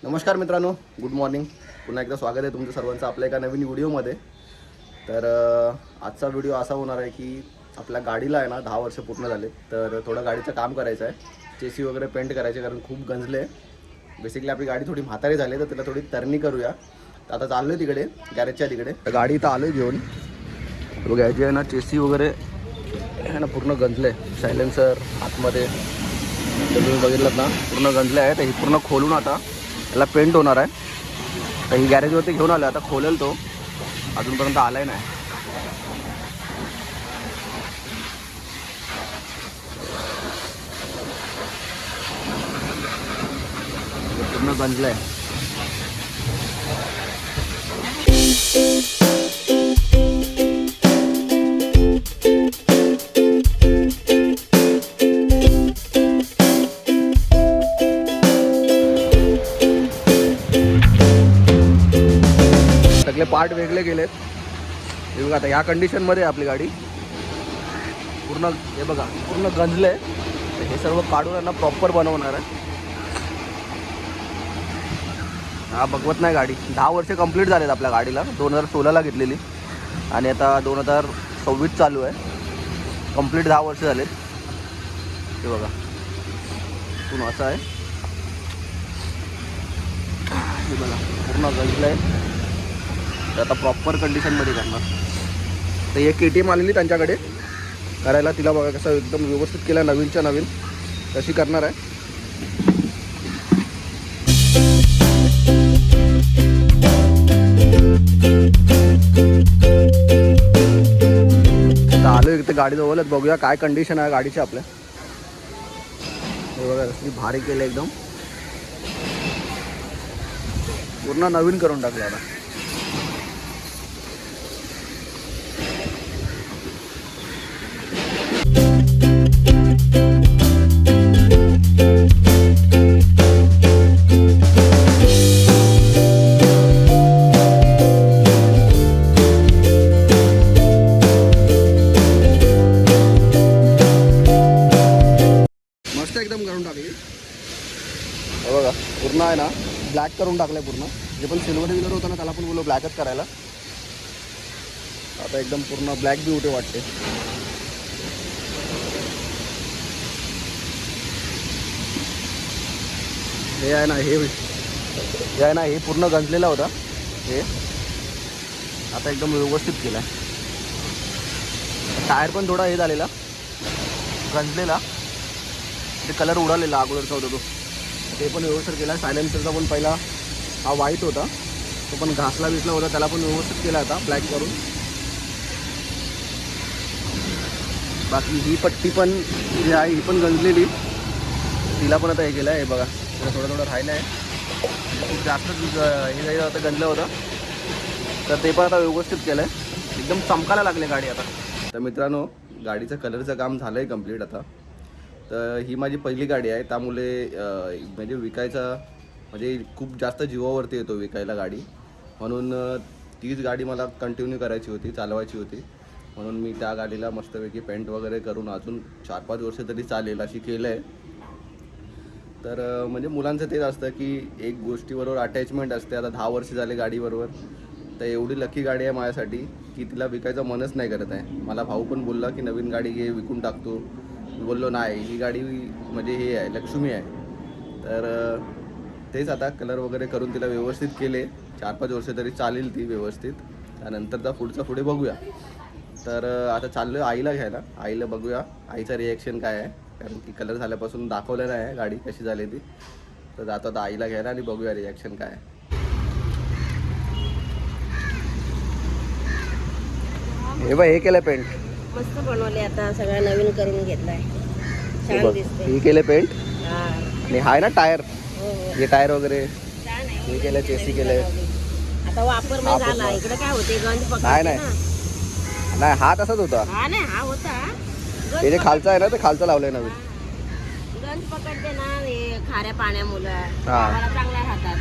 नमस्कार मित्रांनो, good morning. पुन्हा एकदा स्वागत आहे तुमचं सर्वांचं आपल्या एका नवीन व्हिडिओमध्ये. तर आजचा व्हिडिओ असा होणार आहे की आपल्या गाडीला आहे ना 10 वर्ष पूर्ण झाले, तर थोडं गाडीचं काम करायचं आहे. चेसी वगैरे पेंट करायचे कारण खूप गंजले. बेसिकली आपली गाडी थोडी म्हातारी झाली, तर त्याला थोडी तरणी करूया. तर आता चाललो आहे तिकडे गॅरेजच्या तिकडे. तर गाडी इथं आलो आहे घेऊन. बघा जे आहे ना चेसी वगैरे आहे ना पूर्ण गंजले. सायलेन्सर आतमध्ये तुम्ही बघितलं ना पूर्ण गंजले आहे. तर ही पूर्ण खोलून आता त्याला पेंट होणार आहे. तर ही गॅरेजवरती घेऊन आलो, आता खोलेल तो, अजूनपर्यंत आलाय नाही. पूर्ण गंजलंय. सगळे पार्ट वेगळे गेलेत. हे बघा आता ह्या कंडिशनमध्ये आपली गाडी पूर्ण, हे बघा पूर्ण गंजले. हे सर्व काढून यांना प्रॉपर बनवणार आहे. हा बघवत नाही गाडी. 10 वर्ष कंप्लीट झालेत आपल्या गाडीला. 2016ला घेतलेली आणि आता 2026 चालू आहे. कंप्लीट 10 वर्ष झालेत. हे बघा पूर्ण असं आहे. हे बघा पूर्ण गंजलं आहे. तर आता प्रॉपर कंडिशनमध्ये करणार. तर एक KTM आलेली त्यांच्याकडे करायला, तिला बघा कसं एकदम व्यवस्थित केलं, नवीनच्या नवीन तशी करणार आहे. आता आलो एक तर गाडीजवळच, बघूया काय कंडिशन आहे गाडीची आपल्या. हे बघा कसली भारी केलं, एकदम पूर्ण नवीन करून टाकलं आता. एकदम करून टाकली. बघा पूर्ण आहे ना ब्लॅक करून टाकलंय पूर्ण. जे पण सिल्वर विलर होतं ना त्याला पण बोललो ब्लॅकच करायला. आता एकदम पूर्ण ब्लॅक ब्युटी वाटते. हे आहे ना, हे आहे ना, हे पूर्ण गंजलेला होता. हे आता एकदम व्यवस्थित केला. टायर पण थोडा हे झालेला, गंजलेला. ते कलर उडालेला अगोदरचा होता तो, ते पण व्यवस्थित केला. सायलेन्सरचा पण पहिला हा व्हाईट होता, तो पण घासला बिसला होता, त्याला पण व्यवस्थित केला आता ब्लॅक करून. बाकी ही पट्टी पण जी आहे ही पण गंजलेली, तिला पण आता हे केलं आहे. हे बघा थोडं थोडं राहिलं आहे. खूप जास्त हे जाईल आता गंजलं होतं, तर ते पण आता व्यवस्थित केलं आहे. एकदम चमकायला लागले गाडी आता. तर मित्रांनो गाडीचं कलरचं काम झालं आहे कंप्लीट आता. तर ही माझी पहिली गाडी आहे, त्यामुळे म्हणजे विकायचा म्हणजे खूप जास्त जीवावरती येतो विकायला गाडी. म्हणून तीच गाडी मला कंटिन्यू करायची होती, चालवायची होती. म्हणून मी त्या गाडीला मस्तपैकी पेंट वगैरे करून अजून 4-5 वर्ष तरी चालेल अशी केलं आहे. तर म्हणजे मुलांचं तेच असतं की एक गोष्टीबरोबर अटॅचमेंट असते. आता 10 वर्ष झाले गाडीबरोबर. तर एवढी लकी गाडी आहे माझ्यासाठी की तिला विकायचं मनच नाही करत आहे. मला भाऊ पण बोलला की नवीन गाडी घे, विकून टाकतो. मी बोललो नाही, ही गाडी म्हणजे हे आहे, लक्ष्मी आहे. तर तेच आता कलर वगैरे करून तिला व्यवस्थित केले. 4-5 वर्ष तरी चालेल ती व्यवस्थित. त्यानंतरचा पुढे बघूया. तर आता चाललो आहे आईला घ्यायला. आईला बघूया आईचं रिॲक्शन काय आहे, कारण की कलर झाल्यापासून दाखवलं नाही आहे गाडी कशी झाली ती. तर जातो आता आईला घ्यायला आणि बघूया रिॲक्शन काय आहे. हे बघ हे केलं पेंट मस्त बनवले. आता सगळं नवीन करून घेतलाय, छान दिसते. हे केलं पेंट हा आणि हाय ना टायर, हो हो हे टायर वगैरे छान आहे. हे केलं, चेसी केलंय. आता वापर नाही झाला. इकडे काय होते गंज नाही पकडते नाही ना. नाही, हा तसाच होता. हा नाही हा होता हे जे खालचं आहे ना ते खालचं लावलंय नवीन. गंज पकडते ना हे खाऱ्या पाण्यामुळे. हा. आम्हाला चांगल्या राहतात.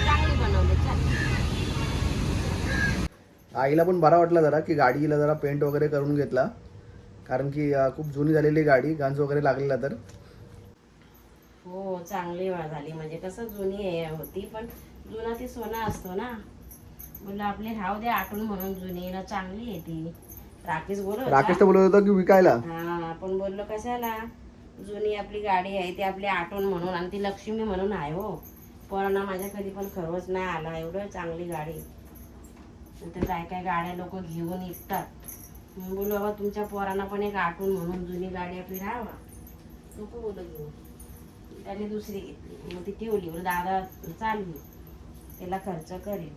चांगली बनवली, छान. आईला पण बरा वाटला जरा की गाडीला जरा पेंट वगैरे करून घेतला, कारण की खूप जुनी झालेली गाडी, गंज वगैरे लागलेला. तर हो चांगली झाली, म्हणजे कसं जुनी होती पण जुना ती सोना असतो ना, बोललं आपले राहू दे आठवण म्हणून, जुनी ना चांगली आहे ती. राकेश बोलत राकेश तर होता. बोलत होता की विकायला. हा आपण बोललो कशाला, जुनी आपली गाडी आहे ती आपली आठवण म्हणून, आणि ती लक्ष्मी म्हणून आहे हो. पोरांना माझ्या कधी पण खरवच नाही आला, एवढं चांगली गाडी. नंतर काय काय गाड्या लोक घेऊन येतात, मग बोलू बाबा तुमच्या पोरांना पण एक आठवण म्हणून जुनी गाडी आपली राहावा, नको बोलू घेऊ. त्याने दुसरी घेतली, मग ती ठेवली. बोल दादा चालली, त्याला खर्च करेल,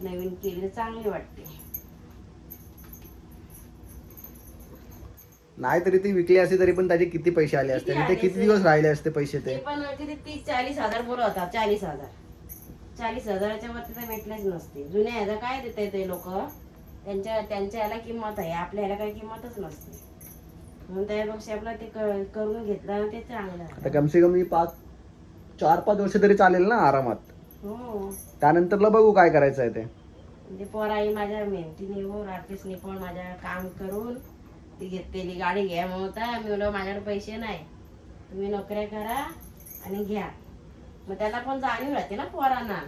नवीन केली तर चांगली वाटते. नाही तरी ती विकली असते तरी पण त्याचे किती पैसे आले असते, किती आणि ते आले किती असते? दिवस राहिले असते पैसे ते ते. पण किती 30-40 हजार बोलत होता. 40 हजार, 40 हजाराच्या वरती तर भेटलेच नसते. जुन्या ह्याचा काय देते ते लोक, त्यांच्या याला किंमत आहे, आपल्या ह्याला काही किंमतच नसते. म्हणून त्यापेक्षा आपलं ते करून घेतलं ना ते चांगलं आता आहे. कमसे कमी 4-5 वर्ष तरी चालेल ना आरामात. हो, त्यानंतरला बघू काय करायचं आहे ते. म्हणजे पोराई माझ्या मेहनतीने हो, राकेशने पण माझ्या काम करून ती घेतलेली गाडी घ्या म्हणता. मी बोललो माझ्याकडे पैसे नाही, तुम्ही नोकऱ्या करा आणि घ्या. मग त्याला पण जाणीव राहते ना पोरांना,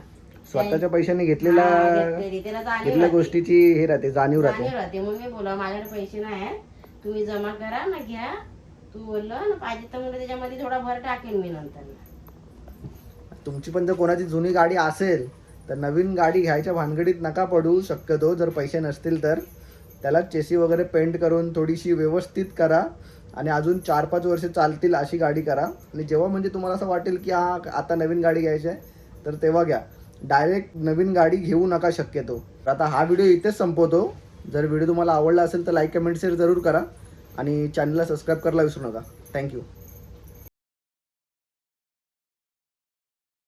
स्वतःच्या पैशाने हा, घेतलेल्या घेतलेली त्याला जाणीव राहते. गोष्टीची हे राहते, जाणीव राहते. जाणीव राहते. मग मी बोला माझ्याकडे पैसे नाही, तुम्ही जमा करा ना, घ्या. तू बोललं ना पाहिजे तर मग त्याच्यामध्ये थोडा भर टाकेल मी नंतर. तुमची पण जर कोणाची जुनी गाडी असेल तर नवीन गाडी घ्यायच्या भानगडीत नका पडू शक्यतो. जर पैसे नसतील तर त्याला चेसी वगैरे पेंट करून थोडीशी व्यवस्थित करा, आणि अजून 4-5 वर्ष चालतील अशी गाडी करा. आणि जेव्हा म्हणजे तुम्हाला असं वाटेल की हा आता नवीन गाडी घ्यायची आहे तर तेव्हा घ्या. डायरेक्ट नवीन गाडी घेऊ नका शक्यतो. आता हा व्हिडिओ इथेच संपवतो. जर व्हिडिओ तुम्हाला आवडला असेल तर लाईक कमेंट शेअर जरूर करा, आणि चॅनलला सबस्क्राईब करायला विसरू नका. थँक्यू.